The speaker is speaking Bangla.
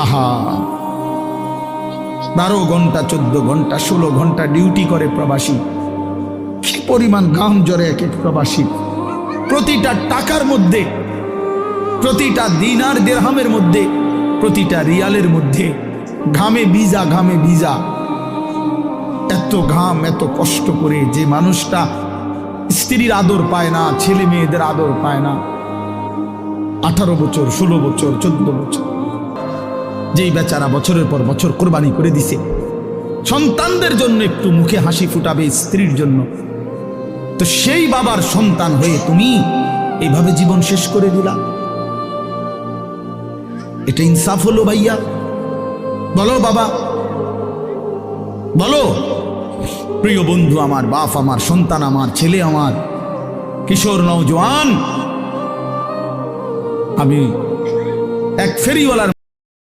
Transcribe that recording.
আহা, 12 ঘন্টা 14 ঘন্টা 16 ঘন্টা ডিউটি করে প্রবাসী। কি পরিমাণ ঘাম ঝরে এক এক প্রবাসী। প্রতিটা টাকার মধ্যে, প্রতিটা দিনার দিরহামের মধ্যে, প্রতিটা রিয়ালের মধ্যে ঘামে ভিজা, ঘামে ভিজা। এত ঘাম, এত কষ্ট করে যে মানুষটা স্ত্রীর আদর পায় না, ছেলে মেয়েদের আদর পায় না, 18 বছর 16 বছর 14 বছর, যেই বেচারা বছরের পর বছর কোরবানি করে দিছে সন্তানদের জন্য, একটু মুখে হাসি ফুটাবে স্ত্রীর জন্য, তো সেই বাবার সন্তান হয়ে তুমি এইভাবে জীবন শেষ করে দিলা। এটা ইনসাফ হলো ভাইয়া? বলো বাবা, বলো। প্রিয় বন্ধু আমার, বাপ আমার, সন্তান আমার, ছেলে আমার, কিশোর নওজোয়ান, আমি এক ফেরিওয়ালার